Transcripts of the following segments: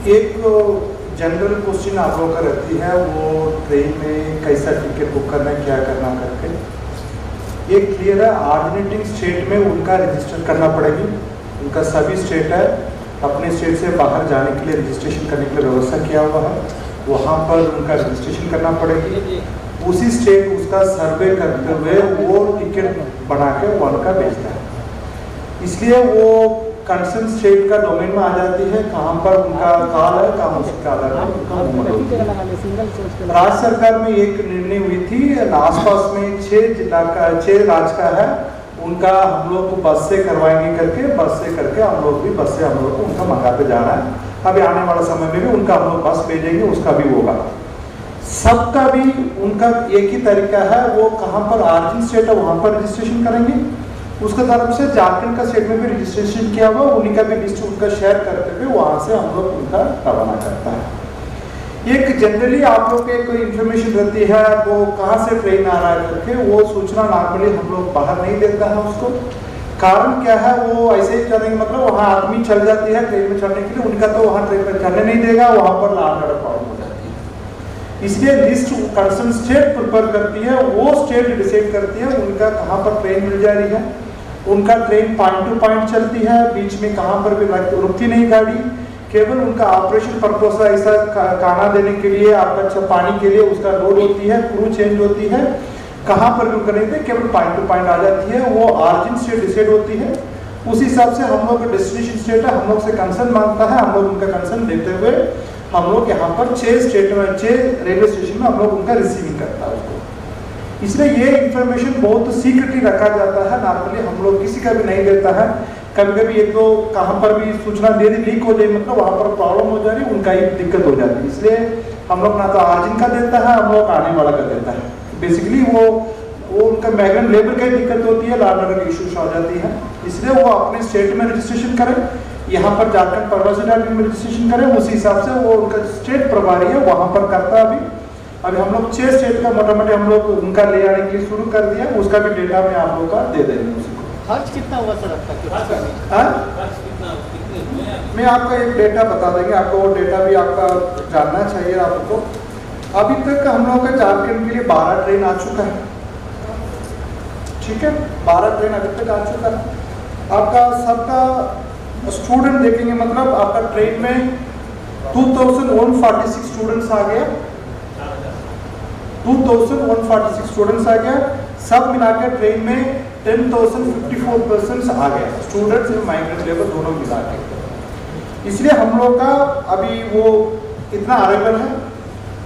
एक general question आप लोगों का रहती है, वो ट्रेन में कैसा टिकट बुक करना है, क्या करना करके। ये क्लियर है, ऑर्डिनेटिंग स्टेट में उनका रजिस्टर करना पड़ेगी। उनका सभी स्टेट है, अपने स्टेट से बाहर जाने के लिए रजिस्ट्रेशन करने के लिए व्यवस्था किया हुआ है, वहाँ पर उनका रजिस्ट्रेशन करना पड़ेगी। उसी स्टेट उसका सर्वे करते हुए वो टिकट बना के वो उनका भेजता है। इसलिए वो कंसर्न स्टेट का डोमेन में आ जाती है, कहाँ पर उनका काल है, कहाँ उसका आधार है, उनका मूवमेंट होती है। राज्य सरकार में एक निर्णय हुई थी, आसपास में 6 जिला का 6 राज्य का है, उनका हम लोग को बस से करवाएंगे करके, बस से करके हम लोग भी बस से हम लोग को उनका मंगाते जाना है। अभी आने वाला समय में भी उनका हम लोग बस भेजेंगे, उसका भी होगा। सबका भी उनका एक ही तरीका है, वो कहाँ पर ऑरिजिन स्टेट है वहाँ पर रजिस्ट्रेशन करेंगे। उसके तरफ से झारखंड का स्टेट में भी रजिस्ट्रेशन किया हुआ, उन्हीं का भी लिस्ट उनका शेयर करते हुए वहाँ से हम लोग उनका रवाना करता है। एक जनरली आप लोग के कोई इन्फॉर्मेशन रहती है, वो कहाँ से ट्रेन आ रहा है करके, वो सूचना नॉर्मली हम लोग बाहर नहीं देता है उसको। कारण क्या है, वो ऐसे ही चलेंगे, मतलब वहाँ आदमी चल जाती है ट्रेन में चढ़ने के लिए, उनका तो वहाँ ट्रेन में चलने नहीं देगा, वहाँ पर लॉ एंड ऑर्डर प्रॉब्लम हो जाती है। इसलिए लिस्ट कंसर्न स्टेट प्रिपेयर करती है, वो स्टेट डिसाइड करती है उनका कहाँ पर ट्रेन मिल जा रही है। उनका ट्रेन पॉइंट टू पॉइंट चलती है, बीच में कहाँ पर भी रुकती नहीं गाड़ी, केवल उनका ऑपरेशन पर्पस ऐसा खाना देने के लिए, आपका पानी के लिए उसका लोड होती है, क्रू चेंज होती है, कहाँ पर भी उनका नहीं थे, केवल पॉइंट टू पॉइंट आ जाती है। वो ऑरिजिन स्टेट डिसाइड होती है, उस हिसाब से हम लोग का डेस्टिनेशन स्टेट है, हम लोग से कंसर्न मांगता है, हम लोग उनका कंसर्न देते हुए हम लोग यहाँ पर 6 स्टेट में 6 रेलवे स्टेशन में हम लोग उनका रिसीविंग करता है उसको। इसलिए ये इंफॉर्मेशन बहुत सीक्रेटली रखा जाता है, नॉर्मली हम लोग किसी का भी नहीं देता है। कभी कभी एक तो कहाँ पर भी सूचना दे दी लीक हो जाए, मतलब वहाँ पर प्रॉब्लम हो जा रही, उनका ही दिक्कत हो जाती है। इसलिए हम लोग ना तो ऑरिजिन का देता है, हम लोग आने वाला का देता है। बेसिकली वो उनका मैग्नेट लेबर की दिक्कत होती है, लॉ एंड ऑर्डर की इश्यूज आ जाती है। इसलिए वो अपने स्टेट में रजिस्ट्रेशन करें, यहाँ पर झारखंड प्रवासी में रजिस्ट्रेशन करें, उसी हिसाब से वो उनका स्टेट प्रभारी है वहाँ पर करता है। अभी हम लोग 6 स्टेट का मोटामोटी हम लोग उनका ले आने के लिए शुरू कर दिया, उसका भी डेटा मैं आप लोग का दे देंगे उसको। खर्च कितना हुआ सर अब तक? मैं आपका एक डेटा बता देंगे, आपको वो डेटा भी आपका जानना चाहिए आपको। अभी तक हम लोग का झारखंड के लिए 12 ट्रेन आ चुका है, ठीक है, 12 ट्रेन अभी तक आ चुका है। आपका सबका स्टूडेंट देखेंगे, मतलब आपका ट्रेन में 2146 स्टूडेंट्स आ गया, 2146 स्टूडेंट्स आ गया। सब मिलाकर ट्रेन में 10,054 पर्सन्स आ गए, स्टूडेंट्स और माइग्रेंट लेबर दोनों मिला के। इसलिए हम लोग का अभी वो इतना अरेबल है।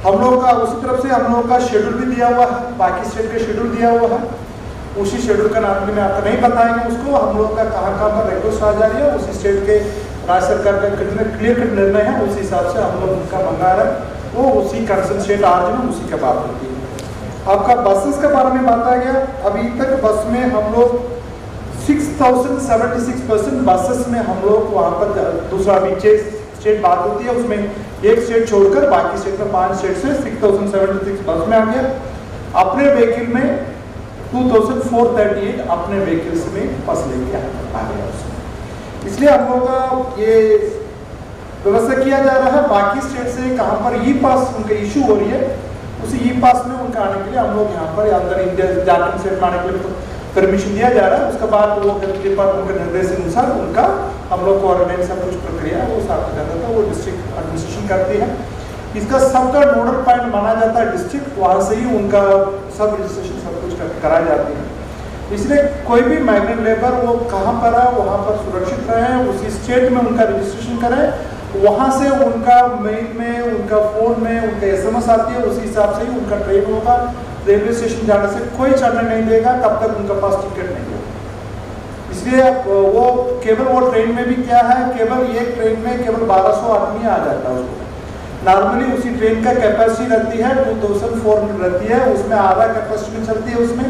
हम लोग का उसी तरफ से हम लोग का शेड्यूल भी दिया हुआ है, बाकी स्टेट का शेड्यूल दिया हुआ है। उसी शेड्यूल का नाम में आपको नहीं बताएंगे उसको, हम लोग का कहाँ कहाँ पर रिक्वेस्ट आ जा रही है, उसी स्टेट के राज्य सरकार का कितने क्लियर कट निर्णय है, उसी हिसाब से हम लोग उनका मंगा रहे हैं, वो उसी कंसर्न स्टेट ऑरिजिन में उसी का बात होती है। आपका बसेस के बारे में बात आ गया, अभी तक बस में हम लोग 6076 पर्सन बसेस में हम लोग वहाँ पर दूसरा अभी 6 स्टेट बात होती है, उसमें एक स्टेट छोड़कर बाकी स्टेट में 5 स्टेट से 6076 बस में आ गया। अपने व्हीकल में 2438 अपने व्हीकल्स में बस लेके आ गया उसमें। इसलिए हम लोग का ये व्यवस्था किया जा रहा है। बाकी स्टेट से कहाँ पर ई पास उनका इशू हो रही है, उसी ई पास में उनका आने के लिए हम लोग यहाँ पर अंदर इंडिया झारखंड स्टेट में आने के लिए तो परमिशन दिया जा रहा है। उसके बाद वो डिपार्टमेंट के निर्देश अनुसार उनका हम लोग क्वारंटाइन सब कुछ प्रक्रिया वो साथ जाता था, वो डिस्ट्रिक्ट एडमिनिस्ट्रेशन करती है। इसका सबका नोडल पॉइंट माना जाता है डिस्ट्रिक्ट, वहाँ से ही उनका सब रजिस्ट्रेशन सब कुछ कराई जाती है। इसलिए कोई भी माइग्रेंट लेबर वो कहाँ पर है वहाँ पर सुरक्षित रहे, उसी स्टेट में उनका रजिस्ट्रेशन करें, वहाँ से उनका मेल में, उनका फ़ोन में उनका SMS आती है, उसी हिसाब से ही उनका ट्रेन होगा। रेलवे स्टेशन जाने से कोई चढ़ने नहीं देगा तब तक उनका पास टिकट नहीं होगा। इसलिए वो केवल वो ट्रेन में भी क्या है, केवल एक ट्रेन में केवल 1200 आदमी आ जाता है उसको। नॉर्मली उसी ट्रेन का कैपेसिटी रहती है 2400 रहती है, उसमें आधा कैपेसिटी में चलती है। उसमें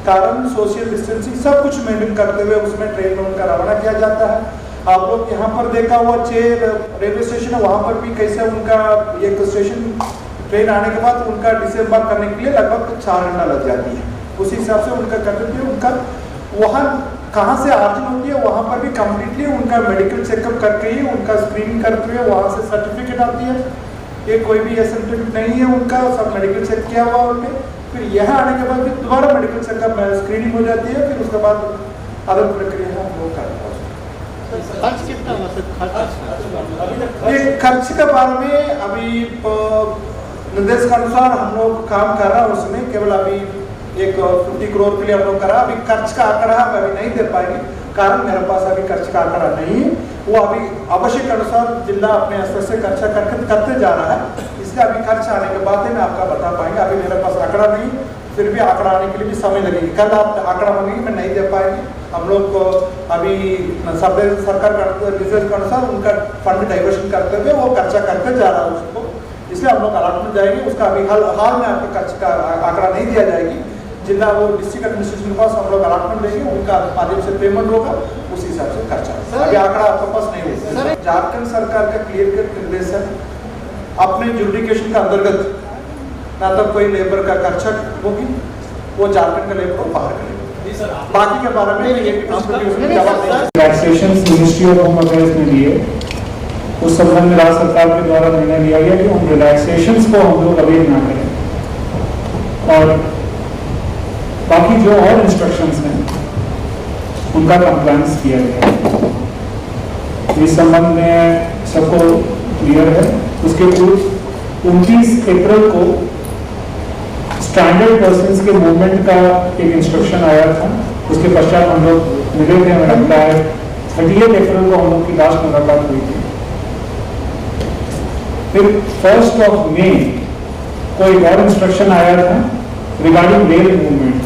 कारण सोशल डिस्टेंसिंग सब कुछ मेंटेन करते हुए उसमें ट्रेन में उनका रवाना किया जाता है। आप लोग यहाँ पर देखा हुआ 6 रेलवे स्टेशन है, वहाँ पर भी कैसे उनका एक स्टेशन ट्रेन आने के बाद उनका डिसएम्बार्क करने के लिए लगभग 4 घंटा लग जाती है। उसी हिसाब से उनका करते थे, उनका वहाँ कहाँ से आर्जन होती है वहाँ पर भी कम्प्लीटली उनका मेडिकल चेकअप करके ही उनका स्क्रीनिंग करते हुए वहाँ से सर्टिफिकेट आती है, ये कोई भी एसिम्टोमेटिक नहीं है उनका, सब मेडिकल चेक किया हुआ उनके। फिर यहाँ आने के बाद फिर दोबारा मेडिकल चेकअप स्क्रीनिंग हो जाती है, फिर उसके बाद अदर प्रक्रिया हम लोग करते हैं। खर्च कितना हुआ सर? खर्च ये खर्च के बारे में अभी निर्देश के अनुसार हम लोग काम कर रहा है, उसमें केवल अभी एक 50 करोड़ के लिए हम लोग करा। अभी खर्च का आंकड़ा हम अभी नहीं दे पाएंगे, कारण मेरे पास अभी खर्च का आंकड़ा नहीं है। वो अभी आवश्यक अनुसार जिला अपने स्तर से खर्चा करते जा रहा है, इसलिए अभी खर्च आने के बाद ही मैं आपका बता पाएंगे। अभी मेरे पास आंकड़ा नहीं, फिर भी आंकड़ा आने के लिए भी समय लगेगी। कल आप आंकड़ा मांगेंगे, मैं नहीं दे पाएंगे। हम लोग अभी सरकार के निर्देश के अनुसार उनका फंड डाइवर्शन करते हुए वो खर्चा करते जा रहा है उसको, इसलिए हम लोग अलॉटमेंट जाएंगे। उसका अभी हाल में आपको खर्च का आंकड़ा नहीं दिया जाएगी। जिला वो डिस्ट्रिक्ट एडमिनिस्ट्रेशन के पास हम लोग अलॉटमेंट देंगे, उनका माध्यम से पेमेंट होगा, उस हिसाब से खर्चा। अभी आंकड़ा आपके पास नहीं होगा। झारखंड सरकार का क्लियर कट निर्देश है, अपने जुडिकेशन का अंतर्गत ना तो कोई लेबर का खर्चा होगी, वो झारखंड का लेबर को बाहर करेगा। बाकी के बारे में relaxation ministry of home affairs ने लिए, उस संबंध में राज्य सरकार के द्वारा निर्णय लिया गया कि उन रिलैक्सेशंस को हम लोग अभी ना करें और बाकी जो और इंस्ट्रक्शंस हैं उनका कंप्लायंस किया गया। इस संबंध में सबको क्लियर है। उसके पूर्व 29 अप्रैल को स्टैंडर्ड पर्सन्स के मूवमेंट का एक इंस्ट्रक्शन आया था, उसके पश्चात हम लोग मिले थे। हमें लगता है 30 अप्रैल को हम लोग की लास्ट मुलाकात हुई थी। फिर 1 मई को एक और इंस्ट्रक्शन आया था रिगार्डिंग रेल मूवमेंट।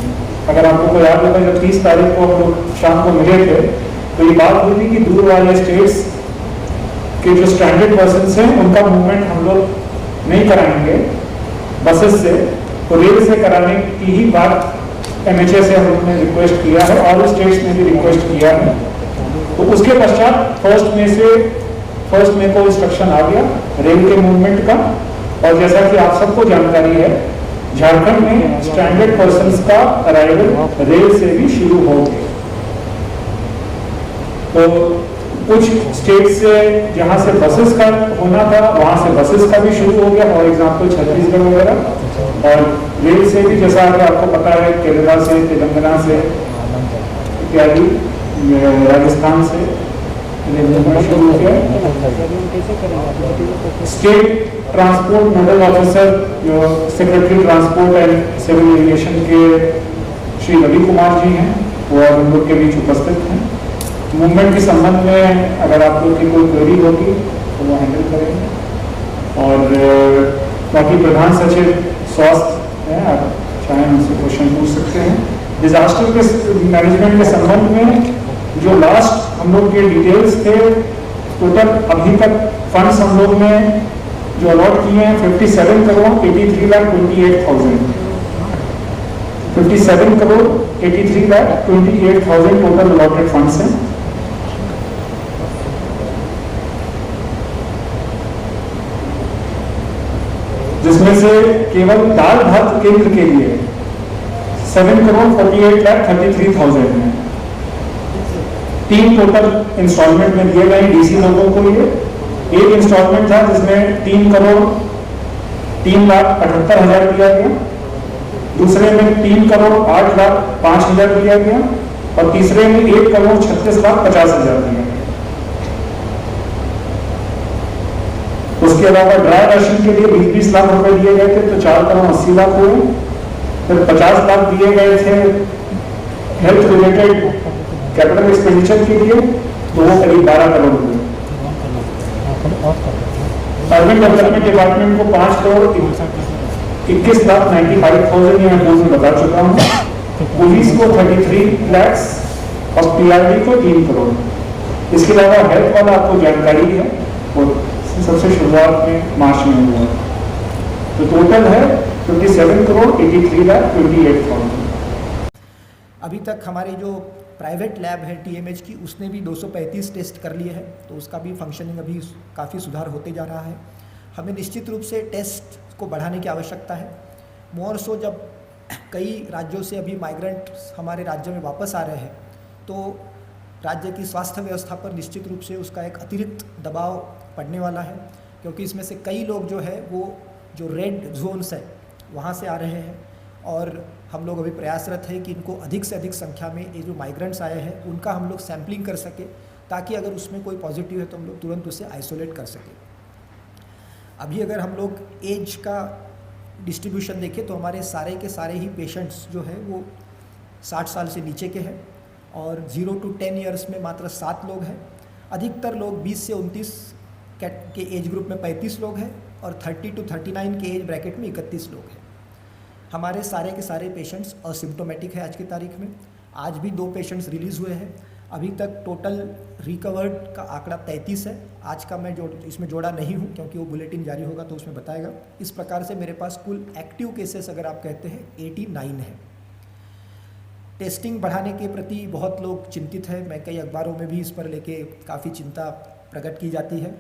अगर आपको को याद होगा, जब 30 तारीख को हम लोग शाम को मिले थे तो ये बात हुई थी कि दूर वाले स्टेट्स के जो स्टैंडर्ड पर्सन्स हैं उनका मूवमेंट हम लोग नहीं कराएंगे बसेस से, तो रेल से कराने की ही बात MHA से हम लोग ने रिक्वेस्ट किया है और स्टेट्स ने भी रिक्वेस्ट किया है। तो उसके पश्चात 1 मई को इंस्ट्रक्शन आ गया रेल के मूवमेंट का। और जैसा कि आप सबको जानकारी है, झारखंड में स्टैंडर्ड पर्सन्स का अराइवल रेल से भी शुरू हो गया। तो कुछ स्टेट से जहां से बसेस का होना था वहां से बसेस का भी शुरू हो गया, फॉर एग्जांपल छत्तीसगढ़ वगैरह। और रेल से भी जैसा कि आपको पता है केरला से, तेलंगाना से इत्यादि, राजस्थान से शुरू हो गया। स्टेट ट्रांसपोर्ट नोडल ऑफिसर जो secretary transport and civil aviation के श्री रवि कुमार जी हैं, वो हम लोग के बीच उपस्थित हैं। मूवमेंट के संबंध में अगर आप लोग की कोई क्वेरी होगी तो वो हैंडल करेंगे। और बाकी प्रधान सचिव स्वास्थ्य हैं, आप चाहें उनसे क्वेश्चन पूछ सकते हैं। डिजास्टर के मैनेजमेंट के संबंध में जो लास्ट हम लोग के डिटेल्स थे, टोटल अभी तक फंड्स हम लोग ने जो अलॉट किए हैं 57 crore 83,28,000 57 crore 83,28,000 total allotted funds हैं। जिसमें से केवल दाल भात केंद्र के लिए 7 करोड़ 48,33,000 है। 3 टोटल इंस्टॉलमेंट में दिए गए डीसी लोगों को लिए। एक इंस्टॉलमेंट था जिसमें 3 करोड़ 3,78,000 दिया गया, दूसरे में 3 करोड़ 8,05,000 दिया गया और तीसरे में 1 करोड़ 36,50,000 दिया गया। उसके अलावा ड्राई राशन के लिए 20-20 लाख रुपए दिए गए थे, तो 4 करोड़ 80 लाख हुए। फिर 50 लाख दिए गए थे हेल्थ रिलेटेड कैपिटल एक्सपेंडिचर के लिए, तो वो करीब 12 करोड़ हुए। अर्बन डेवलपमेंट डिपार्टमेंट को 5 करोड़ 21,95,000 मैं पूर्व में बता चुका हूँ। पुलिस को 33 लाख और PRD को 3 करोड़। इसके अलावा हेल्थ वाला आपको जानकारी है, और सबसे शुरुआत में मार्च में हुआ, तो टोटल है 57 करोड़ 83,28,000। अभी तक हमारे जो प्राइवेट लैब है TMH की, उसने भी 235 टेस्ट कर लिए हैं, तो उसका भी फंक्शनिंग अभी काफ़ी सुधार होते जा रहा है। हमें निश्चित रूप से टेस्ट को बढ़ाने की आवश्यकता है। मोर सो जब कई राज्यों से अभी माइग्रेंट हमारे राज्य में वापस आ रहे हैं, तो राज्य की स्वास्थ्य व्यवस्था पर निश्चित रूप से उसका एक अतिरिक्त दबाव पड़ने वाला है, क्योंकि इसमें से कई लोग जो है वो जो रेड जोन्स है वहाँ से आ रहे हैं, और हम लोग अभी प्रयासरत हैं कि इनको अधिक से अधिक संख्या में ये जो माइग्रेंट्स आए हैं उनका हम लोग सैम्पलिंग कर सके, ताकि अगर उसमें कोई पॉजिटिव है तो हम लोग तुरंत उसे आइसोलेट कर सकें। अभी अगर हम लोग एज का डिस्ट्रीब्यूशन देखें तो हमारे सारे के सारे ही पेशेंट्स जो है वो 60 साल से नीचे के हैं, और 0 to 10 ईयर्स में मात्र 7 लोग हैं। अधिकतर लोग 20 से 29 के एज ग्रुप में 35 लोग हैं, और 30 to 39 के एज ब्रैकेट में 31 लोग हैं। हमारे सारे के सारे पेशेंट्स असिम्प्टोमेटिक है आज की तारीख में। आज भी 2 पेशेंट्स रिलीज़ हुए हैं। अभी तक टोटल रिकवर्ड का आंकड़ा 33 है। आज का मैं इसमें जोड़ा नहीं हूँ, क्योंकि वो बुलेटिन जारी होगा तो उसमें बताएगा। इस प्रकार से मेरे पास कुल एक्टिव केसेस अगर आप कहते हैं 89 है। टेस्टिंग बढ़ाने के प्रति बहुत लोग चिंतित हैं। मैं कई अखबारों में भी इस पर लेके काफ़ी चिंता प्रकट की जाती है।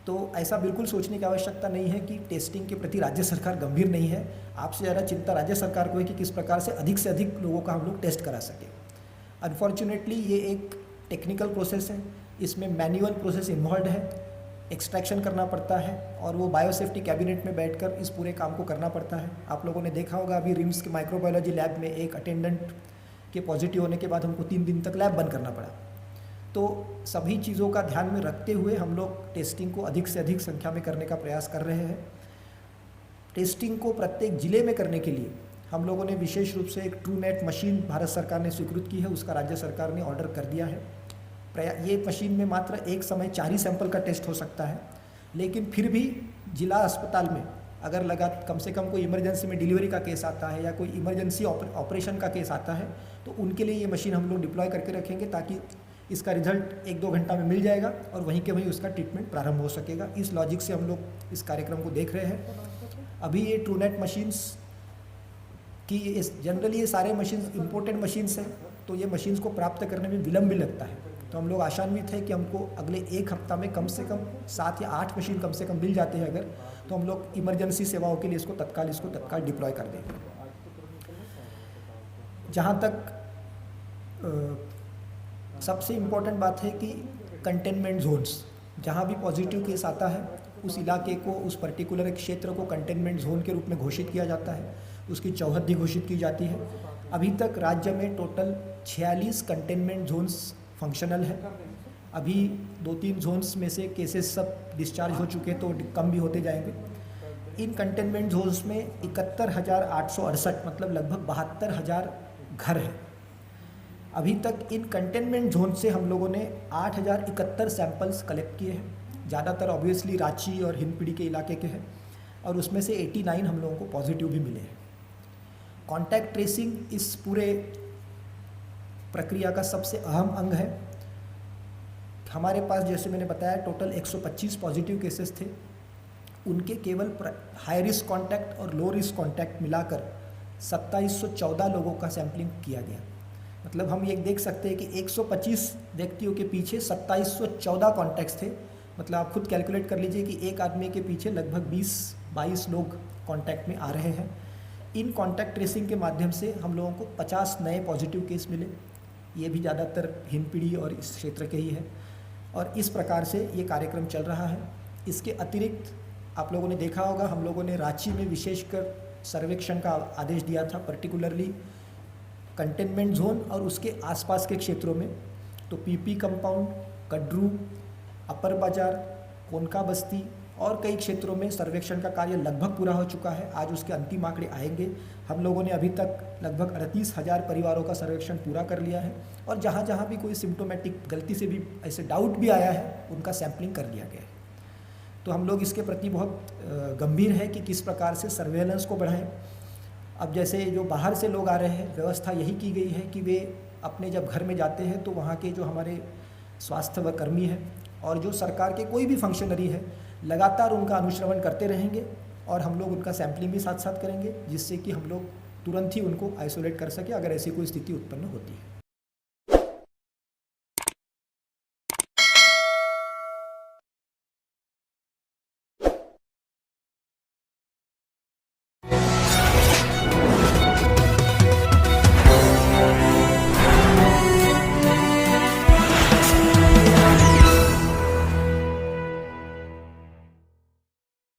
तो ऐसा बिल्कुल सोचने की आवश्यकता नहीं है कि टेस्टिंग के प्रति राज्य सरकार गंभीर नहीं है। आपसे ज़्यादा चिंता राज्य सरकार को है कि किस प्रकार से अधिक लोगों का हम लोग टेस्ट करा सकें। अनफॉर्चुनेटली ये एक टेक्निकल प्रोसेस है, इसमें मैनुअल प्रोसेस इन्वॉल्व है, एक्सट्रैक्शन करना पड़ता है, और वो बायोसेफ्टी कैबिनेट में बैठकर इस पूरे काम को करना पड़ता है। आप लोगों ने देखा होगा अभी रिम्स के माइक्रोबायोलॉजी लैब में एक अटेंडेंट के पॉजिटिव होने के बाद हमको 3 दिन तक लैब बंद करना पड़ा। तो सभी चीज़ों का ध्यान में रखते हुए हम लोग टेस्टिंग को अधिक से अधिक संख्या में करने का प्रयास कर रहे हैं। टेस्टिंग को प्रत्येक ज़िले में करने के लिए हम लोगों ने विशेष रूप से एक ट्रूनेट मशीन भारत सरकार ने स्वीकृत की है, उसका राज्य सरकार ने ऑर्डर कर दिया है। ये मशीन में मात्र एक समय 4 ही सैंपल का टेस्ट हो सकता है, लेकिन फिर भी जिला अस्पताल में अगर लगा कम से कम कोई इमरजेंसी में डिलीवरी का केस आता है या कोई इमरजेंसी ऑपरेशन का केस आता है, तो उनके लिए ये मशीन हम लोग डिप्लॉय करके रखेंगे, ताकि इसका रिजल्ट 1-2 घंटा में मिल जाएगा और वहीं के वहीं उसका ट्रीटमेंट प्रारंभ हो सकेगा। इस लॉजिक से हम लोग इस कार्यक्रम को देख रहे हैं। अभी ये ट्रूनेट मशीन्स की जनरली ये सारे मशीन्स इम्पोर्टेड मशीन्स हैं, तो ये मशीन्स को प्राप्त करने में विलम्ब भी लगता है। तो हम लोग आशान्वित है कि हमको अगले 1 हफ्ता में कम से कम 7 या 8 मशीन कम से कम मिल जाते हैं अगर, तो हम लोग इमरजेंसी सेवाओं के लिए इसको तत्काल डिप्लॉय कर देंगे। जहाँ तक सबसे इम्पोर्टेंट बात है कि कंटेनमेंट जोन्स, जहाँ भी पॉजिटिव केस आता है उस इलाके को, उस पर्टिकुलर क्षेत्र को कंटेनमेंट जोन के रूप में घोषित किया जाता है, उसकी चौहद्दी घोषित की जाती है। अभी तक राज्य में टोटल 46 कंटेनमेंट जोन्स फंक्शनल है। अभी 2-3 जोन्स में से केसेस सब डिस्चार्ज हो चुके तो कम भी होते जाएंगे। इन कंटेनमेंट जोन्स में 71,868 मतलब लगभग 72,000 घर हैं। अभी तक इन कंटेनमेंट जोन से हम लोगों ने 8,071 सैंपल्स कलेक्ट किए हैं। ज़्यादातर ऑब्वियसली रांची और हिंदपीढ़ी के इलाके के हैं, और उसमें से 89 हम लोगों को पॉजिटिव भी मिले हैं। कॉन्टैक्ट ट्रेसिंग इस पूरे प्रक्रिया का सबसे अहम अंग है। हमारे पास जैसे मैंने बताया टोटल 125 पॉजिटिव केसेस थे, उनके केवल हाई रिस्क कॉन्टैक्ट और लो रिस्क कॉन्टैक्ट मिलाकर 2714 लोगों का सैम्पलिंग किया गया। मतलब हम ये देख सकते हैं कि 125 व्यक्तियों के पीछे 2714 कॉन्टैक्ट्स थे। मतलब आप खुद कैलकुलेट कर लीजिए कि एक आदमी के पीछे लगभग 20-22 लोग कॉन्टैक्ट में आ रहे हैं। इन कॉन्टैक्ट ट्रेसिंग के माध्यम से हम लोगों को 50 नए पॉजिटिव केस मिले। ये भी ज़्यादातर हिंदपीढ़ी और इस क्षेत्र के ही है, और इस प्रकार से ये कार्यक्रम चल रहा है। इसके अतिरिक्त आप लोगों ने देखा होगा हम लोगों ने रांची में विशेषकर सर्वेक्षण का आदेश दिया था, पर्टिकुलरली कंटेनमेंट जोन और उसके आसपास के क्षेत्रों में। तो पीपी कंपाउंड, कड्रू, अपर बाजार, कोनका बस्ती और कई क्षेत्रों में सर्वेक्षण का कार्य लगभग पूरा हो चुका है। आज उसके अंतिम आंकड़े आएंगे। हम लोगों ने अभी तक लगभग 38,000 परिवारों का सर्वेक्षण पूरा कर लिया है, और जहाँ जहाँ भी कोई सिम्टोमेटिक गलती से भी ऐसे डाउट भी आया है उनका सैम्पलिंग कर लिया गया है। तो हम लोग इसके प्रति बहुत गंभीर है कि किस प्रकार से सर्वेलेंस को बढ़ाएं। अब जैसे जो बाहर से लोग आ रहे हैं, व्यवस्था यही की गई है कि वे अपने जब घर में जाते हैं तो वहाँ के जो हमारे स्वास्थ्य व कर्मी हैं और जो सरकार के कोई भी फंक्शनरी है लगातार उनका अनुश्रवण करते रहेंगे, और हम लोग उनका सैम्पलिंग भी साथ साथ करेंगे, जिससे कि हम लोग तुरंत ही उनको आइसोलेट कर सकें अगर ऐसी कोई स्थिति उत्पन्न होती है।